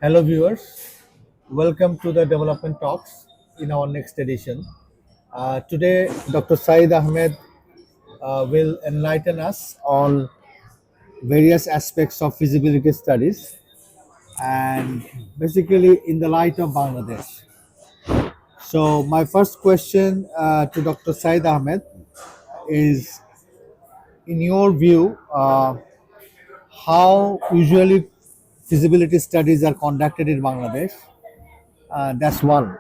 Hello, viewers. Welcome to the Development Talks in our next edition. Today, Dr. Sayeed Ahmed will enlighten us on various aspects of feasibility studies and basically in the light of Bangladesh. So, my first question to Dr. Sayeed Ahmed is in your view, how usually feasibility studies are conducted in Bangladesh. That's one,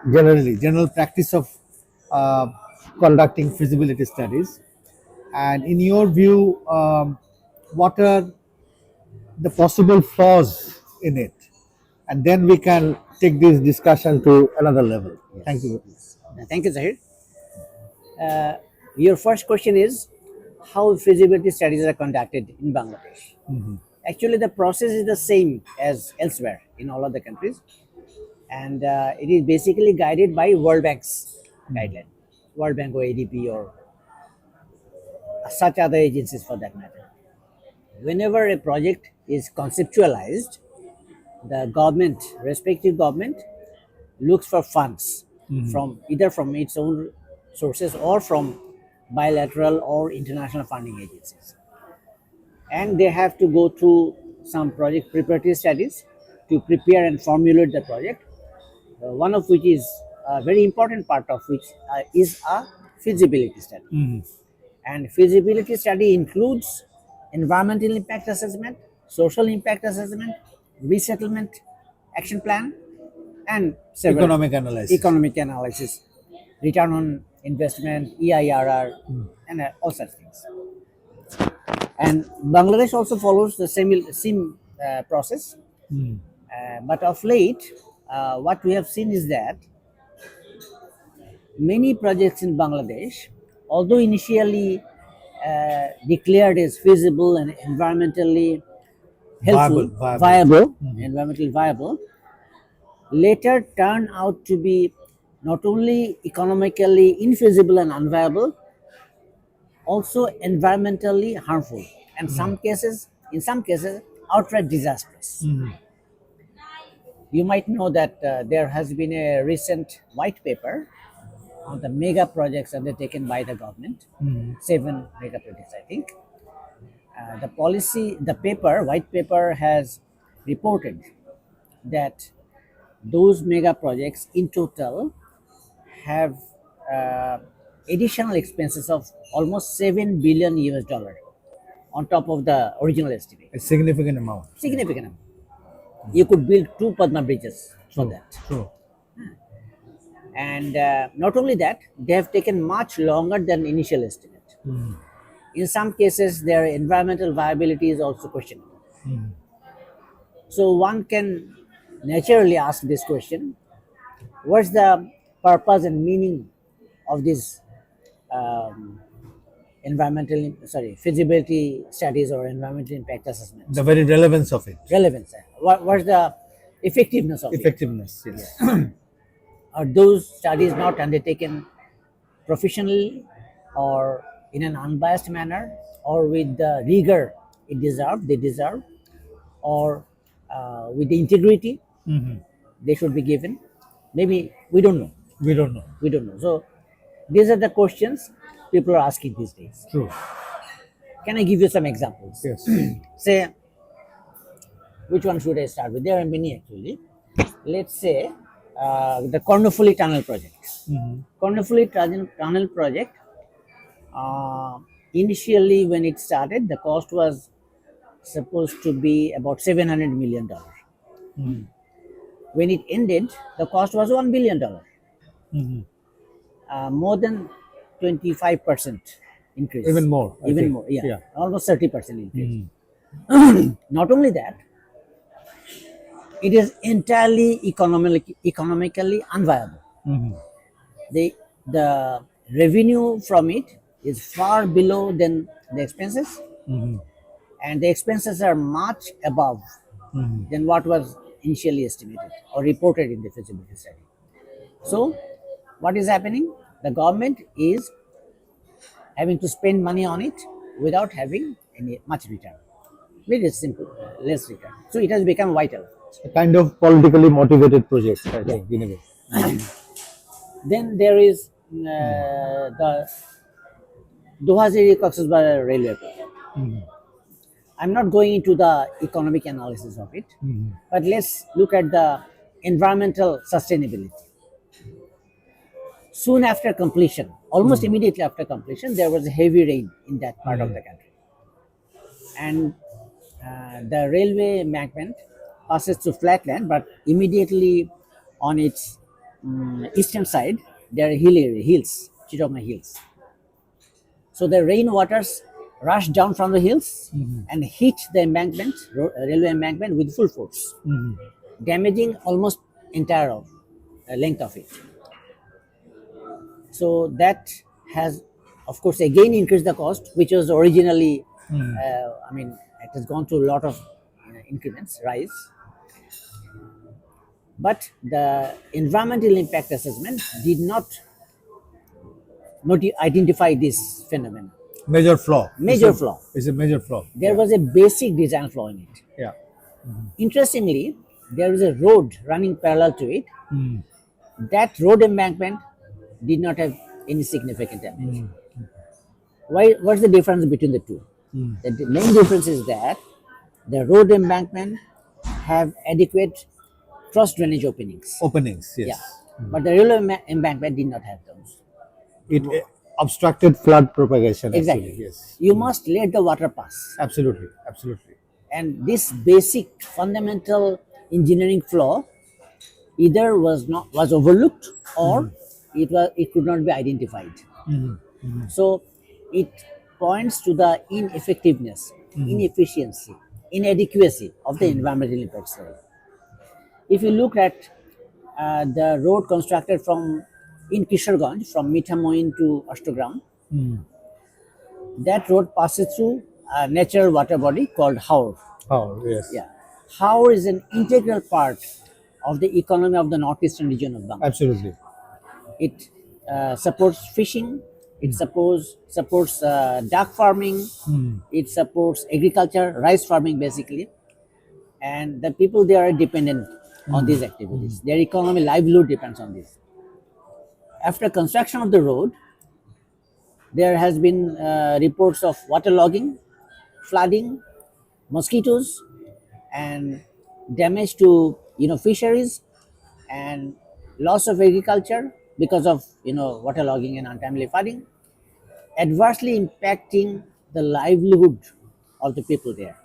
general practice of uh, conducting feasibility studies. And in your view, what are the possible flaws in it? And then we can take this discussion to another level. Thank Yes, you. yes. Thank you, Zahir. Your first question is how feasibility studies are conducted in Bangladesh. Actually, the process is the same as elsewhere in all other countries, and it is basically guided by World Bank's guideline, World Bank or ADB or such other agencies for that matter. Whenever a project is conceptualized, the government, respective government, looks for funds from either from its own sources or from bilateral or international funding agencies, and they have to go through some project preparatory studies to prepare and formulate the project, one of which is a very important part of which is a feasibility study. And feasibility study includes environmental impact assessment, social impact assessment, resettlement action plan, and several Economic analysis. economic analysis, return on investment, EIRR, and all such things. And Bangladesh also follows the same process. But of late, what we have seen is that many projects in Bangladesh, although initially declared as feasible and environmentally helpful, Viable. environmentally viable, later turn out to be not only economically infeasible and unviable, also environmentally harmful, and in some cases, outright disastrous. You might know that there has been a recent white paper on the mega projects undertaken by the government, 7 mega projects, I think. White paper has reported that those mega projects in total have uh, additional expenses of almost 7 billion US dollar on top of the original estimate. A significant amount. Significant amount. You could build two Padma bridges for True. that. True. And not only that, they have taken much longer than initial estimate. In some cases, their environmental viability is also questionable. So one can naturally ask this question: what's the purpose and meaning of these um, feasibility studies or environmental impact assessments? The very relevance of it. Relevance. What's the effectiveness of it? Effectiveness. Yes. Are those studies not undertaken professionally or in an unbiased manner or with the rigor they deserve, or with the integrity they should be given? Maybe we don't know. We don't know. We don't know. So these are the questions people are asking these days. True. Can I give you some examples? Yes. Say, which one should I start with? There are many actually. Let's say the Kornofuli Tunnel project. Kornofuli Tunnel project, initially when it started, the cost was supposed to be about $700 million. When it ended, the cost was $1 billion, more than 25% increase. Even more. I Even think. more, yeah, Yeah. almost 30% increase. Not only that, it is entirely economically unviable. The revenue from it is far below than the expenses, and the expenses are much above than what was initially estimated or reported in the feasibility study. So, what is happening? The government is having to spend money on it without having any much return. Very simple, less return. So it has become vital. A kind of politically motivated project, I think, in a way. Then there is the Dohaziri-Coxsazar railway project. I'm not going into the economic analysis of it, but let's look at the environmental sustainability. Soon after completion, almost immediately after completion, there was a heavy rain in that part of the country. And the railway embankment passes through flat land, but immediately on its eastern side, there are hills, Chitoma Hills. So the rain waters rush down from the hills and hit the embankment, railway embankment with full force, damaging almost entire length of it. So that has, of course, again increased the cost, which was originally, it has gone through a lot of increments, rise. But the environmental impact assessment did not identify this phenomenon. Major flaw. Major flaw. It's a major flaw. There was a basic design flaw in it. Yeah. Interestingly, there is a road running parallel to it. That road embankment did not have any significant damage. What's the difference between the two? The main difference is that the road embankment have adequate cross drainage openings. Openings, yes. Yeah, but the railway embankment did not have those. It obstructed flood propagation. Exactly. Actually, yes. You must let the water pass. Absolutely. Absolutely. And this basic fundamental engineering flaw either was overlooked or it could not be identified. So it points to the ineffectiveness, inefficiency, inadequacy of the environmental impact study. If you look at the road constructed in Kisharganj from Mithamoin to Ashtogram, that road passes through a natural water body called Haur. Oh, yes. Yeah, Haur is an integral part of the economy of the northeastern region of Bangladesh. Absolutely. It supports fishing. It supports duck farming. It supports agriculture, rice farming basically, and the people there are dependent on these activities. Their economy, livelihood depends on this. After construction of the road, there has been reports of waterlogging, flooding, mosquitoes, and damage to fisheries, and loss of agriculture because of waterlogging and untimely flooding, adversely impacting the livelihood of the people there.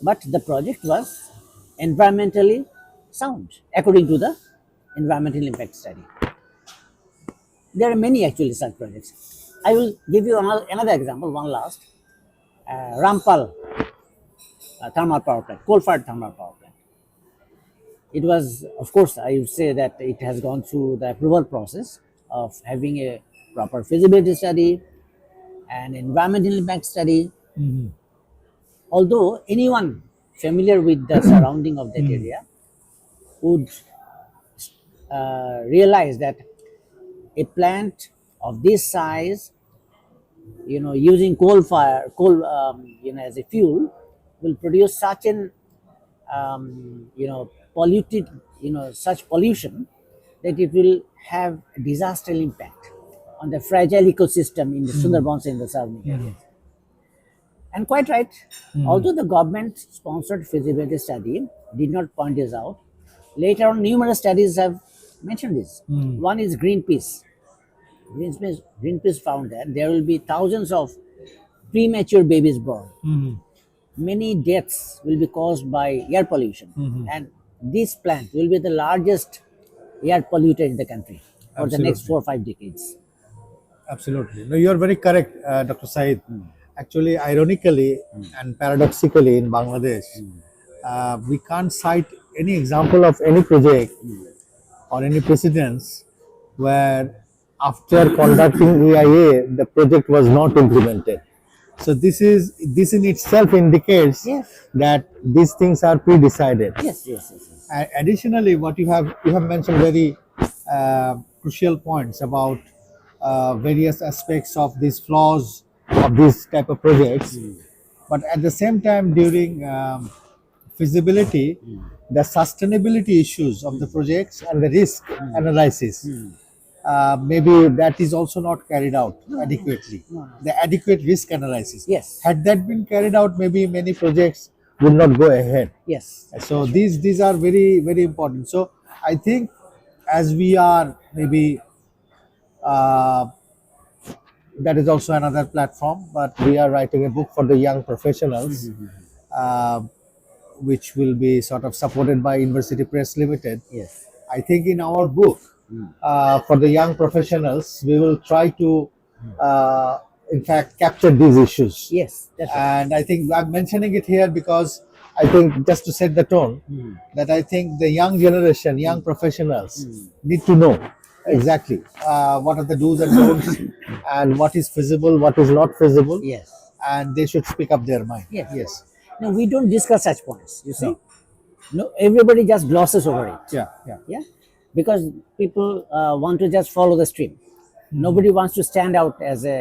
But the project was environmentally sound according to the environmental impact study. There are many actually such projects. I will give you another example, one last. Rampal thermal power plant, coal-fired thermal power plant. It was, of course, I would say that it has gone through the approval process of having a proper feasibility study and environmental impact study. Although anyone familiar with the surrounding of that area would realize that a plant of this size, using coal as a fuel, will produce such an polluted, such pollution that it will have a disastrous impact on the fragile ecosystem in the Sundarbans and the surrounding areas. And quite right, although the government sponsored feasibility study did not point this out, later on numerous studies have mentioned this. One is Greenpeace. Greenpeace found that there will be thousands of premature babies born. Many deaths will be caused by air pollution, and this plant will be the largest air polluter in the country for the next 4 or 5 decades. Absolutely. No, you are very correct, Dr. Said. Actually, ironically and paradoxically, in Bangladesh, we can't cite any example of any project or any precedence where after conducting EIA, the project was not implemented. So this in itself indicates that these things are pre-decided. Yes. Additionally, what you have mentioned very crucial points about various aspects of these flaws of these type of projects. But at the same time, during feasibility, the sustainability issues of the projects and the risk analysis. Maybe that is also not carried out adequately. The adequate risk analysis. Yes. Had that been carried out, maybe many projects would not go ahead. Yes. So these are very important. So I think as we are maybe that is also another platform, but we are writing a book for the young professionals, uh, which will be sort of supported by University Press Limited. Yes. I think in our book for the young professionals, we will try to, in fact, capture these issues. Yes. That's right. And I think I'm mentioning it here because I think just to set the tone, that I think the young generation, young professionals need to know exactly what are the do's and don'ts and what is feasible, what is not feasible, Yes. and they should speak up their mind. Yes. Yes. No, we don't discuss such points. You see, No. no, everybody just glosses over it. Yeah. Yeah. Yeah, because people want to just follow the stream. Nobody wants to stand out as a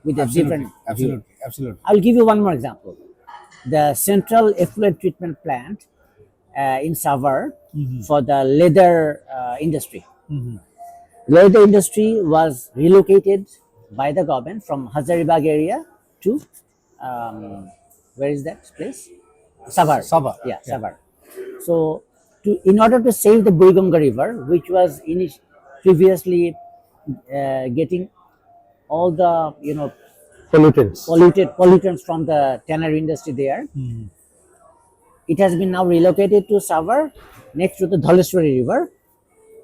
with a different view. Absolutely. I'll give you one more example. The central effluent treatment plant in Savar for the leather industry. Leather industry was relocated by the government from Hazaribagh area to where is that place? Savar. Savar. Yeah, Savar. So, in order to save the Buriganga River, which was previously getting all the Pollutants. pollutants from the tannery industry there, it has been now relocated to Savar next to the Dhaleshwari River.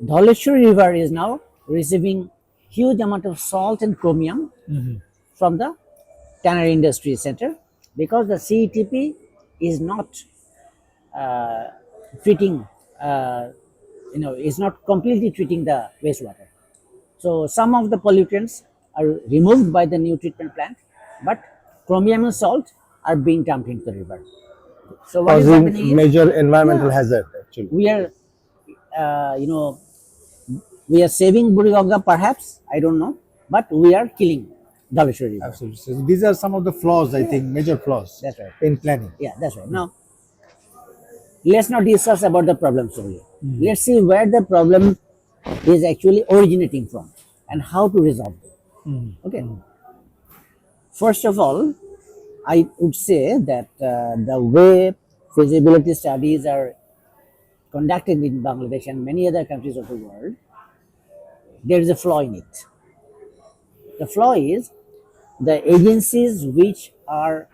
Dhaleshwari River is now receiving huge amount of salt and chromium from the tannery industry center because the CETP is not treating, is not completely treating the wastewater. So some of the pollutants are removed by the new treatment plant, but chromium and salt are being dumped into the river. So what is happening Causing is major environmental hazard actually. we are, we are saving Buriganga perhaps, I don't know, but we are killing Dhaleshwari River. Absolutely. So these are some of the flaws, I think, major flaws That's right. in planning. Yeah, that's right. Now, let's not discuss about the problems over here. Let's see where the problem is actually originating from and how to resolve it. Okay. First of all, I would say that the way feasibility studies are conducted in Bangladesh and many other countries of the world, there is a flaw in it. The flaw is the agencies which are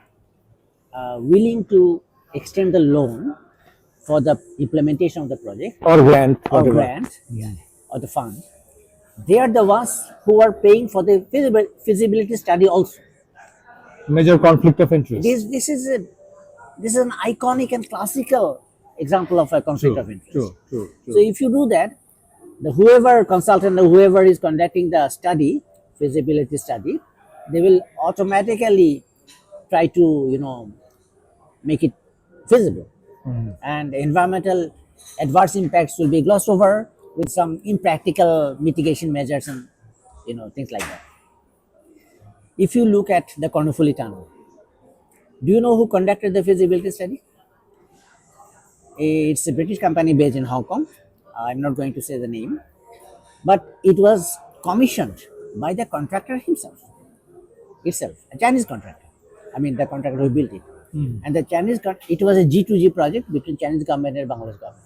willing to extend the loan for the implementation of the project Or grant. or whatever. grant or the fund, they are the ones who are paying for the feasibility study also. Major conflict of interest. This is an iconic and classical example of a conflict of interest. True. So if you do that, the whoever consultant or whoever is conducting the study, feasibility study, they will automatically try to make it feasible, and environmental adverse impacts will be glossed over with some impractical mitigation measures and things like that. If you look at the Kornofuli tunnel, do you know who conducted the feasibility study? It's a British company based in Hong Kong. I'm not going to say the name, but it was commissioned by the contractor himself, a Chinese contractor. I mean, the contractor who built it. And the it was a G2G project between Chinese government and Bangladesh government.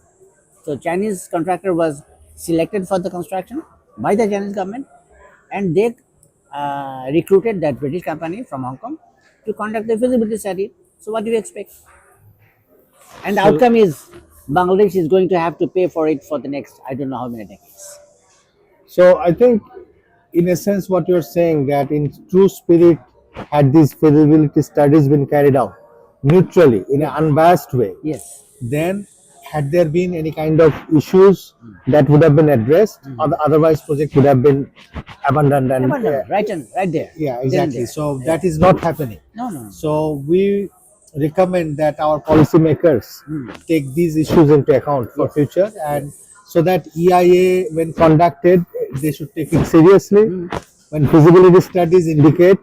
So Chinese contractor was selected for the construction by the Chinese government, and they recruited that British company from Hong Kong to conduct the feasibility study. So what do you expect? And the outcome is Bangladesh is going to have to pay for it for the next, I don't know how many decades. So I think, in a sense, what you're saying that in true spirit, had these feasibility studies been carried out neutrally in an unbiased way, Yes. then had there been any kind of issues that would have been addressed, or otherwise project would have been abandoned and Right there. yeah, Then exactly. there. So that is not happening. No. So we recommend that our policymakers take these issues into account for future, and so that EIA, when conducted, they should take it seriously, when feasibility studies indicate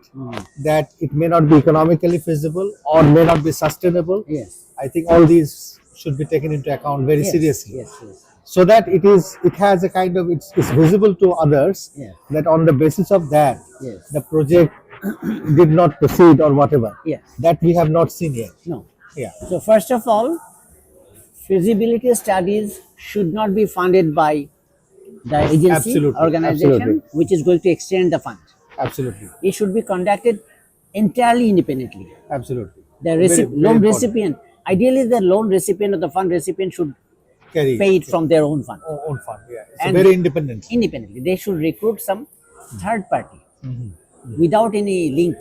that it may not be economically feasible or may not be sustainable, Yes. I think all these should be taken into account very Yes. seriously, Yes. Yes. so that it has a kind of it's visible to others Yeah. that on the basis of that Yes. the project did not proceed or whatever. Yes. That we have not seen yet. No. Yeah. So first of all, feasibility studies should not be funded by the agency Absolutely, organization absolutely. which is going to extend the fund. Absolutely. It should be conducted entirely independently. Absolutely. The Very loan important. recipient, ideally the loan recipient or the fund recipient should Carry pay it from their own fund. own fund. Yeah. It's And very independent. independently. They should recruit some third party without any link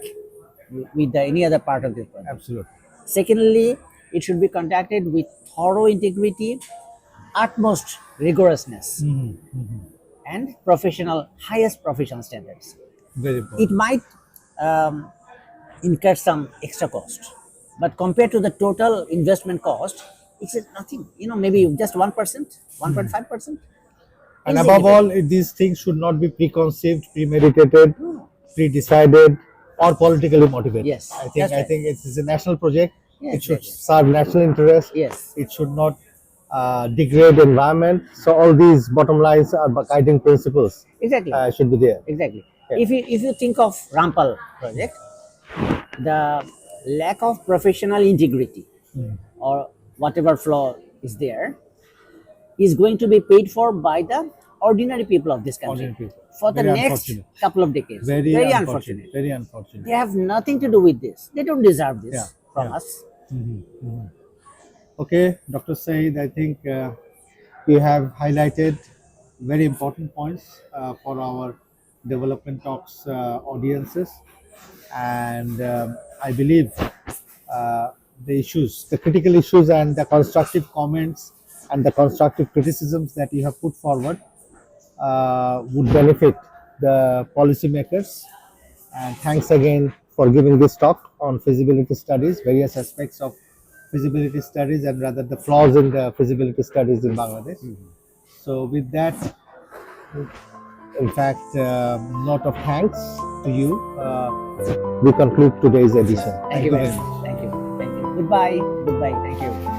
with any other part of the project. Absolutely. Secondly, it should be conducted with thorough integrity, utmost rigorousness, and highest professional standards. Very It important. might incur some extra cost, but compared to the total investment cost, it's nothing. Maybe just 1%, 1.5%. And above all, these things should not be preconceived, premeditated, pre-decided, or politically motivated. Yes, I think that's right. it's a national project. Yes, It should yes, yes. serve national interest. Yes. It should not degrade environment. So all these bottom lines are guiding principles Exactly. should be there. Exactly. Yeah. If you think of Rampal project, the lack of professional integrity or whatever flaw is there is going to be paid for by the ordinary people of this country Ordinary people. for the Very next unfortunate. couple of decades. Very unfortunate. Very unfortunate. They have nothing to do with this. They don't deserve this Yeah, from yeah. us. Okay, Dr. Saeed, I think you have highlighted very important points for our development talks audiences, and I believe the critical issues, and the constructive comments and the constructive criticisms that you have put forward would benefit the policymakers. And thanks again for giving this talk on feasibility studies, various aspects of feasibility studies, and rather the flaws in the feasibility studies in Bangladesh. So with that, in fact, note of thanks to you, we conclude today's edition. Thank you very much. Thank you. Thank you. Goodbye. Goodbye. Thank you.